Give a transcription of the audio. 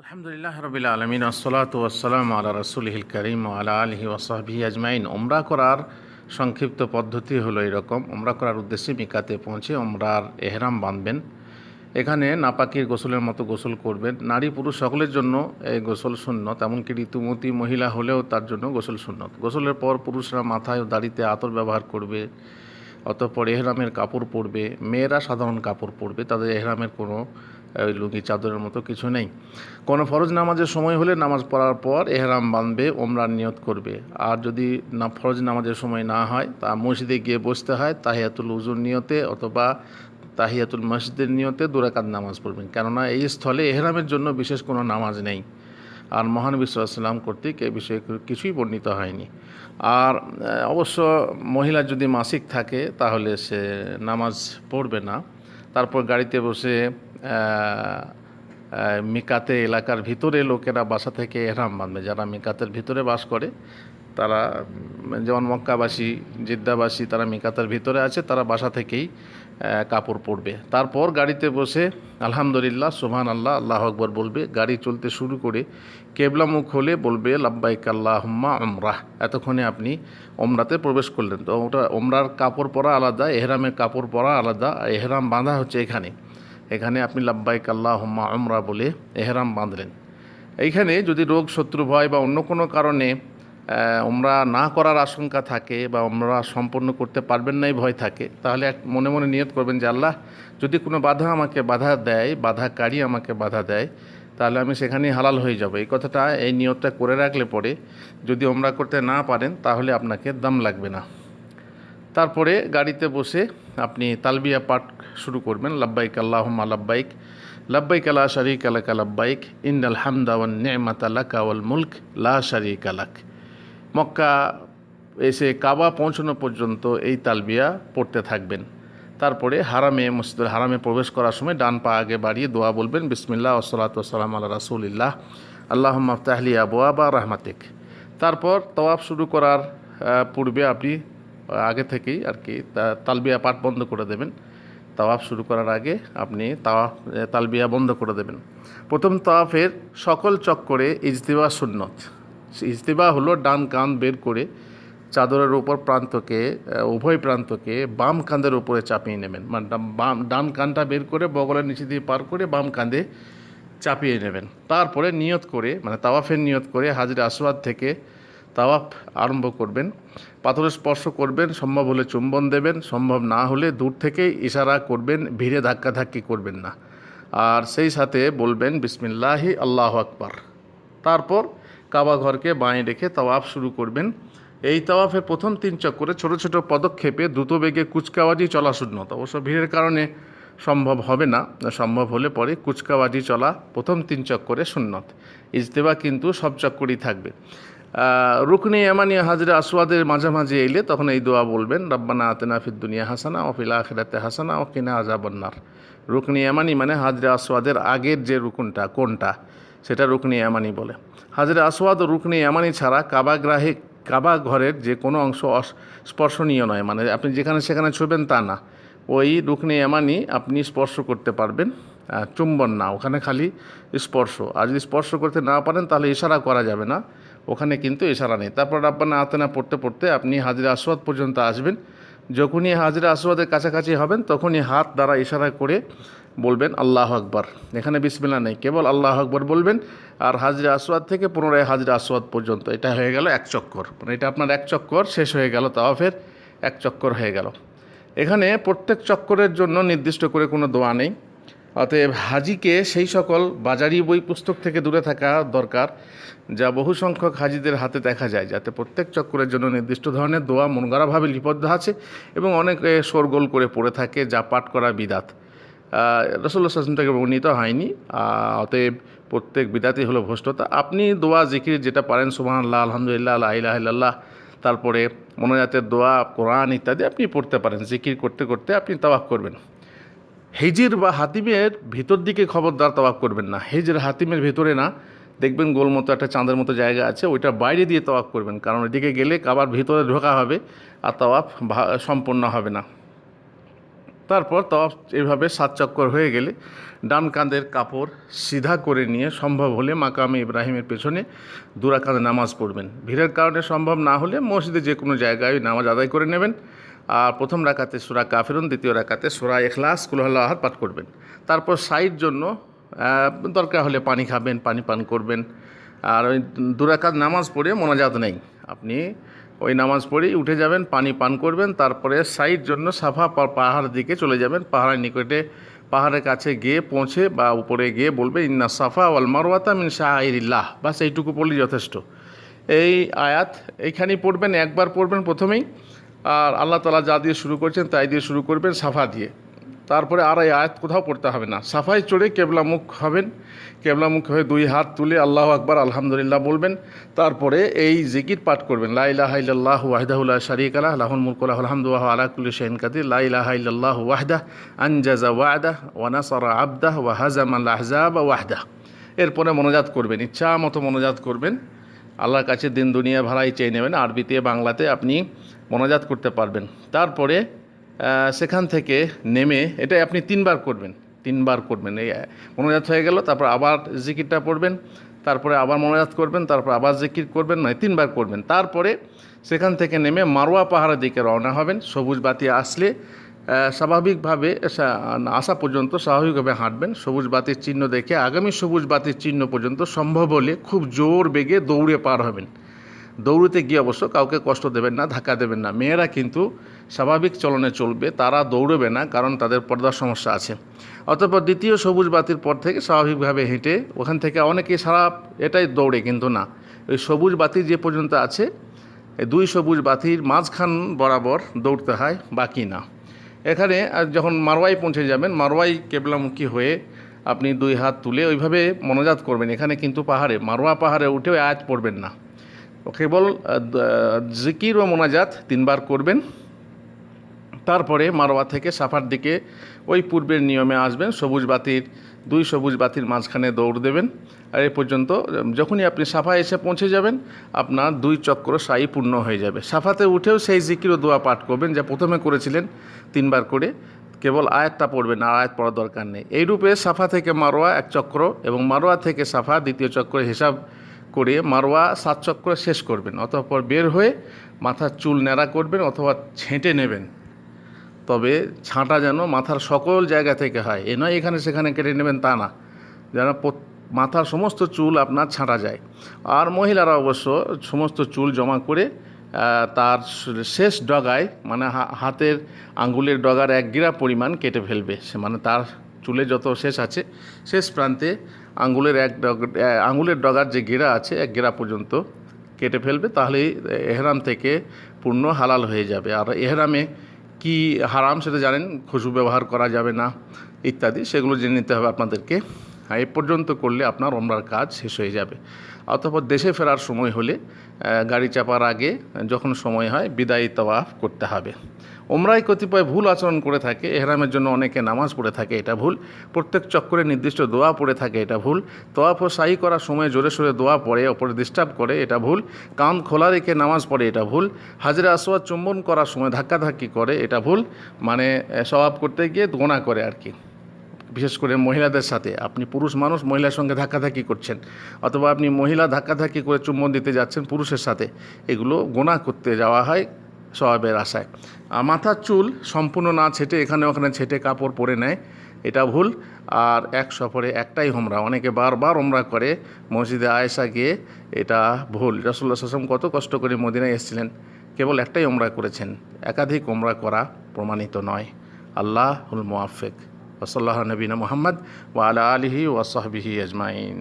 আলহামদুলিল্লাহ রাব্বিল আলামিন আসসালাতু ওয়াসসালামু আলা রাসূলিহিল কারীম ওয়া আলা আলিহি ওয়া সাহবিহি আজমাইন। ওমরা করার সংক্ষিপ্ত পদ্ধতি হলো এরকম। ওমরা করার উদ্দেশ্যে মিকাতে পৌঁছে ওমরার এহরাম বাঁধবেন। এখানে নাপাকির গোসলের মতো গোসল করবেন। নারী পুরুষ সকলের জন্য এই গোসল সুন্নত, এমনকি ঋতুমতী মহিলা হলেও তার জন্য গোসল সুন্নত। গোসলের পর পুরুষরা মাথায় ও দাড়িতে আতর ব্যবহার করবে, অতঃপর এহরামের কাপড় পরবে। মেয়েরা সাধারণ কাপড় পরবে, তাদের এহরামের কোনো লুঙ্গি চাদরের মতো কিছু নেই। কোনো ফরজ নামাজের সময় হলে নামাজ পড়ার পর এহরাম বাঁধবে, ওমরার নিয়ত করবে। আর যদি ফরজ নামাজের সময় না হয়, তা মসজিদে গিয়ে বসতে হয়, তাহিয়াতুল উজুর নিয়তে অথবা তাহিয়াতুল মসজিদের নিয়তে 2 রাকাত নামাজ পড়বেন, কেননা এই স্থলে এহরামের জন্য বিশেষ কোনো নামাজ নেই। আর মহানবী সাল্লাল্লাহু আলাইহি ওয়াসাল্লাম কর্তৃক এই বিষয়ে কিছুই বর্ণিত হয়নি। আর অবশ্য মহিলার যদি মাসিক থাকে তাহলে সে নামাজ পড়বে না। তারপর গাড়িতে বসে মিকাতে এলাকার ভিতরে লোকেরা বাসা থেকে এহরাম বাঁধবে। যারা মিকাতের ভিতরে বাস করে তারা, যেমন মক্কাবাসী, জিদ্দাবাসী, তারা মিকাতের ভিতরে আছে, তারা বাসা থেকেই কাপড় পরবে। তারপর গাড়িতে বসে আলহামদুলিল্লাহ, সুবহানাল্লাহ, আল্লাহু আকবার বলবে। গাড়ি চলতে শুরু করে কেবলামুখ হলে বলবে লাব্বাইক আল্লাহুম্মা উমরাহ। এতক্ষণে আপনি ওমরাতে প্রবেশ করলেন। তো ওটা ওমরার কাপড় পরা আলাদা, এহরামের কাপড় পরা আলাদা। এহরাম বাঁধা হচ্ছে এখানে আপনি লাব্বাইক আল্লাহুম্মা উমরা বলে এহরাম বাঁধলেন। এইখানে যদি রোগ, শত্রু ভয় বা অন্য কোনো কারণে ওমরা না করার আশঙ্কা থাকে বা ওমরা সম্পন্ন করতে পারবেন না এই ভয় থাকে, তাহলে মনে মনে নিয়ত করবেন যে আল্লাহ যদি কোনো আমাকে বাধাকারী আমাকে বাধা দেয়, তাহলে আমি সেখানেই হালাল হয়ে যাব। এই কথাটা, এই নিয়তটা করে রাখলে পরে যদি ওমরা করতে না পারেন তাহলে আপনাকে দাম লাগবে না। তারপরে গাড়িতে বসে আপনি তালবিয়া পাঠ শুরু করবেন। লাব্বাইক আল্লাহুম্মা লাব্বাইক, লাব্বাইক লা শারীকা লাকা লাব্বাইক, ইন্নাল হামদা ওয়ান নি'মাতা লাকা ওয়াল মুলক লা শারীকা লাক। মক্কা এসে কাবা পৌঁছানো পর্যন্ত এই তালবিয়া পড়তে থাকবেন। তারপরে মসজিদুল হারামে প্রবেশ করার সময় ডান পা আগে বাড়িয়ে দোয়া বলবেন, বিসমিল্লাহ ওয়াসসালাতু ওয়াসসালামু আলা রাসূলিল্লাহ, আল্লাহুম্মা আফতাহ লি আবওয়াবা রাহমাতিক। তারপর তাওয়াফ শুরু করার পূর্বে আপনি আগে থেকেই তালবিয়া পাঠ বন্ধ করে দেবেন। তাওয়াফ শুরু করার আগে আপনি তালবিয়া বন্ধ করে দেবেন। প্রথম তাওয়াফের সকল চক্করে ইজতিবা সুন্নত। ইজতিবা হলো ডান কাঁধ বের করে চাদরের উপর উভয় প্রান্তকে বাম কাঁধের উপরে চাপিয়ে নেবেন। মানে ডান কাঁধটা বের করে বগলের নিচে দিয়ে পার করে বাম কাঁধে চাপিয়ে নেবেন। তারপরে নিয়ত করে, মানে তাওয়াফের নিয়ত করে হাজরে আসওয়াদ থেকে তাওয়াফ আরম্ভ করবেন। পাথরে স্পর্শ করবেন, সম্ভব হলে চুম্বন দেবেন, সম্ভব না হলে দূর থেকেই ইশারা করবেন, ভিড়ে ধাক্কাধাক্কি করবেন না। আর সেই সাথে বলবেন বিসমিল্লাহি আল্লাহু আকবার। তারপর কাবা ঘরকে বাঁয়ে রেখে তাওয়াফ শুরু করবেন। এই তাওয়াফের প্রথম 3 চক্করে ছোট ছোট পদক্ষেপে দ্রুত বেগে কুচকাওয়াজি চলা সুন্নত। অবশ্য ভিড়ের কারণে সম্ভব হবে না, সম্ভব হলে পরে কুচকাওয়াজি চলা প্রথম 3 চক্করে সুন্নত। ইজতেবা কিন্তু সব চক্করই থাকবে। রুকনে ইয়ামানি হাজরে আসওয়াদের মাঝামাঝি এলে তখন এই দোয়া বলবেন, রব্বানা আতিনা ফিদ দুনিয়া হাসানা ওয়া ফিল আখিরাতি হাসানা ওয়া কিনা আযাবান্নার। রুকনে ইয়ামানি মানে হাজরে আসওয়াদের আগের যে রুকুনটা কোনটা, সেটা রুকনে ইয়ামানি বলে। হাজরে আসওয়াদ ও রুকনে ইয়ামানি ছাড়া কাবা ঘরের যে কোনো অংশ স্পর্শনীয় নয়, মানে আপনি যেখানে সেখানে ছুবেন তা না। ওই রুকনে ইয়ামানি আপনি স্পর্শ করতে পারবেন, চুম্বন না, ওখানে খালি স্পর্শ। আর যদি স্পর্শ করতে না পারেন তাহলে ইশারা করা যাবে না, ওখানে কিন্তু ইশারা নেই। তারপর রাব্বানা আতিনা পড়তে পড়তে আপনি হাজরে আসওয়াদ পর্যন্ত আসবেন। যখনই হাজরে আসওয়াদের কাছাকাছি হবেন তখনই হাত দ্বারা ইশারা করে বলবেন আল্লাহু আকবার। এখানে বিসমিল্লাহ নেই, কেবল আল্লাহু আকবার বলবেন। আর হাজরে আসওয়াদ থেকে পুনরায় হাজরে আসওয়াদ পর্যন্ত, এটা হয়ে গেল 1 চক্কর। মানে এটা আপনার 1 চক্কর শেষ হয়ে গেল, তাওয়াফের 1 চক্কর হয়ে গেল। এখানে প্রত্যেক চক্করের জন্য নির্দিষ্ট করে কোনো দোয়া নেই। অতএব হাজিকে সেই সকল বাজারি বই পুস্তক থেকে দূরে থাকা দরকার যা বহু সংখ্যক হাজিদের হাতে দেখা যায়, যাতে প্রত্যেক চক্করের জন্য নির্দিষ্ট ধরনের দোয়া মনগড়াভাবে লিপিবদ্ধ আছে এবং অনেকে শোরগোল করে পড়ে থাকে, যা পাঠ করা বিদাত। রাসূলুল্লাহ সাল্লাল্লাহু আলাইহি ওয়াসাল্লাম থেকে বর্ণিত হয়নি। অতএব প্রত্যেক বিদাতই হলো ভ্রষ্টতা। আপনি দোয়া জিকির যেটা পারেন, সুবহানাল্লাহ, আলহামদুলিল্লাহ, লা ইলাহা ইল্লাল্লাহ, তারপরে মোনাজাতের দোয়া, কোরআন ইত্যাদি আপনি পড়তে পারেন। জিকির করতে করতে আপনি তাওয়াফ করবেন। হিজির বা হাতিমের ভিতর দিকে খবরদার তাওয়াফ করবেন না। হিজর হাতিমের ভিতরে না, দেখবেন গোল মতো একটা চাঁদের মতো জায়গা আছে, ওইটা বাইরে দিয়ে তাওয়াফ করবেন, কারণ ওইদিকে গেলে কাবার ভিতরে ঢোকা হবে আর তাওয়াফ সম্পন্ন হবে না। তারপর তওয়াফ এইভাবে 7 চক্কর হয়ে গেলে ডান কাঁধের কাপড় সিধা করে নিয়ে সম্ভব হলে মাকামে ইব্রাহিমের পেছনে 2 রাকাত নামাজ পড়বেন। ভিড়ের কারণে সম্ভব না হলে মসজিদে যে কোনো জায়গায় নামাজ আদায় করে নেবেন। আর প্রথম রাকাতে সূরা কাফিরুন, দ্বিতীয় রাকাতে সূরা ইখলাস, কুল হুয়াল্লাহু আহাদ পাঠ করবেন। তারপর সাইড জন্য দরকার হলে পানি খাবেন, পানি পান করবেন। আর ওই 2 রাকাত নামাজ পড়ে মোনাজাত নেই, আপনি ওই নামাজ পড়েই উঠে যাবেন, পানি পান করবেন। তারপরে সাইড জন্য সাফা পাহাড় দিকে চলে যাবেন। পাহাড়ের নিকটে পাহাড়ের কাছে গিয়ে পৌঁছে বা উপরে গিয়ে বলবে ইন্না সাফা ওয়াল মারওয়াতা মিন শাআইরিল্লাহ, বাস এইটুকু পড়লেই যথেষ্ট। এই আয়াত এইখানেই পড়বেন, একবার পড়বেন প্রথমেই। আর আল্লাহ তাআলা যা দিয়ে শুরু করছেন তাই দিয়ে শুরু করবেন, সাফা দিয়ে। তারপরে আর এই আয়াত কোথাও পড়তে হবে না। সাফায় চড়ে কেবলামুখ হবেন, কেবলামুখ হয়ে 2 হাত তুলে আল্লাহু আকবার আলহামদুলিল্লাহ বলবেন। তারপরে এই জিকির পাঠ করবেন, লা ইলাহা ইল্লাল্লাহু ওয়াহদাহু লা শারীকা লাহু লাহুল মুলকু ওয়া লাহুল হামদু ওয়া হুয়া আলা কুল্লি শাইইন কাদির, লা ইলাহা ইল্লাল্লাহু ওয়াহদাহু আনজাযা ওয়া'দাহু ওয়া নাসারা 'আবদাহু ওয়া হাযামাল আহজাবা ওয়াহদাহু। এরপরে মোনাজাত করবেন, ইচ্ছা মতো মোনাজাত করবেন, আল্লাহর কাছে দিন দুনিয়া ভালাই চেয়ে নেবেন। আরবিতে বাংলাতে আপনি মোনাজাত করতে পারবেন। তারপরে সেখান থেকে নেমে এটাই আপনি 3 বার করবেন, 3 বার করবেন। এই মোনাজাত হয়ে গেল, তারপর আবার জিকিরটা পড়বেন, তারপরে আবার মোনাজাত করবেন, তারপর আবার জিকির করবেন, 3 বার করবেন। তারপরে সেখান থেকে নেমে মারওয়া পাহাড়ের দিকে রওনা হবেন। সবুজ বাতি আসলে স্বাভাবিকভাবে আসা পর্যন্ত স্বাভাবিকভাবে হাঁটবেন। সবুজ বাতির চিহ্ন দেখে আগামী সবুজ বাতির চিহ্ন পর্যন্ত সম্ভব হলে খুব জোর বেগে দৌড়ে পার হবেন। দৌড়তে গিয়ে অবশ্য কাউকে কষ্ট দেবেন না, ধাক্কা দেবেন না। মেয়েরা কিন্তু স্বাভাবিক চলনে চলবে, তারা দৌড়বে না, কারণ তাদের পর্দার সমস্যা আছে। অতঃপর দ্বিতীয় সবুজ বাতির পর থেকে স্বাভাবিকভাবে হেঁটে ওখান থেকে অনেকেই সারা এটাই দৌড়ে, কিন্তু না, ওই সবুজ বাতি যে পর্যন্ত আছে এই 2 সবুজ বাতির মাঝখান বরাবর দৌড়তে হয়, বাকি না। এখানে যখন মারওয়াই পৌঁছে যাবেন, মারওয়াই কেবলামুখী হয়ে আপনি 2 হাত তুলে ওইভাবে মোনাজাত করবেন। এখানে কিন্তু পাহাড়ে মারওয়া পাহাড়ে উঠেও আয়াত পড়বেন না, কেবল জিকির ও মোনাজাত 3 বার করবেন। তারপরে মারওয়া থেকে সাফার দিকে ওই পূর্বের নিয়মে আসবেন, সবুজ বাতির 2 সবুজ বাতির মাঝখানে দৌড় দেবেন। আর এ পর্যন্ত যখনই আপনি সাফায় এসে পৌঁছে যাবেন, আপনার 2 চক্র সাই পূর্ণ হয়ে যাবে। সাফাতে উঠেও সেই জিকির ও দোয়া পাঠ করবেন যা প্রথমে করেছিলেন 3 বার করে, কেবল আয়াতটা পড়বেন, আর আয়াত পড়ার দরকার নেই। এইরূপে সাফা থেকে মারওয়া 1 চক্র এবং মারওয়া থেকে সাফা 2য় চক্র হিসাব করে মারওয়া 7 চক্র শেষ করবেন। অতঃপর বের হয়ে মাথার চুল ন্যাড়া করবেন অথবা ছেঁটে নেবেন, তবে ছাঁটা যেন মাথার সকল জায়গা থেকে হয়। এ নয় এখানে সেখানে কেটে নেবেন, তা না, যেন মাথার সমস্ত চুল আপনার ছাঁটা যায়। আর মহিলারা অবশ্য সমস্ত চুল জমা করে তার শেষ ডগায়, মানে হাতের আঙ্গুলের ডগার 1 গিরা পরিমাণ কেটে ফেলবে। সে মানে তার চুলে যত শেষ আছে শেষ প্রান্তে আঙ্গুলের ডগার যে গিরা আছে 1 গিরা পর্যন্ত কেটে ফেলবে, তাহলেই এহরাম থেকে পূর্ণ হালাল হয়ে যাবে। আর এহরামে কি হারাম সেটা জানেন, খুশবু ব্যবহার করা যাবে না ইত্যাদি, সেগুলো জেনে নিতে হবে আপনাদেরকে। এ পর্যন্ত করলে আপনার ওমরার কাজ শেষ হয়ে যাবে। অতঃপর দেশে ফেরার সময় হলে গাড়ি চাপার আগে যখন সময় হয় বিদায়ী তাওয়াফ করতে হবে। ওমরায় কতিপয় ভুল আচরণ করে থাকে। এহরামের জন্য অনেকে নামাজ পড়ে থাকে, এটা ভুল। প্রত্যেক চক্করে নির্দিষ্ট দোয়া পড়ে থাকে, এটা ভুল। তাওয়াফ ও সাই করার সময় জোরে সোরে দোয়া পড়ে ওপরে ডিস্টার্ব করে, এটা ভুল। কান খোলা রেখে নামাজ পড়ে, এটা ভুল। হাজরে আসওয়াদ চুম্বন করার সময় ধাক্কাধাক্কি করে, এটা ভুল। মানে সওয়াব করতে গিয়ে গোনা করে আর কি। বিশেষ করে মহিলাদের সাথে, আপনি পুরুষ মানুষ মহিলার সঙ্গে ধাক্কাধাক্কি করছেন, অথবা আপনি মহিলা ধাক্কাধাক্কি করে চুম্বন দিতে যাচ্ছেন পুরুষের সাথে, এগুলো গোনা করতে যাওয়া হয় সওয়াবের আশায়। আর মাথার চুল সম্পূর্ণ না ছেটে এখানে ওখানে ছেটে কাপড় পরে নেয়, এটা ভুল। আর 1 সফরে একটাই ওমরা, অনেকে বারবার ওমরা করে মসজিদে আয়েশা গিয়ে, এটা ভুল। রাসূলুল্লাহ সাল্লাল্লাহু আলাইহি ওয়াসাল্লাম কত কষ্ট করে মদিনায় এসেছিলেন, কেবল একটাই ওমরা করেছেন, একাধিক ওমরা করা প্রমাণিত নয়। আল্লাহুল মুওয়াফিক। ওয়া সাল্লাল্লাহু আলা নবিয়িনা মুহাম্মদ ওয়া আলা আলিহি ওয়া সাহবিহি আজমাইন।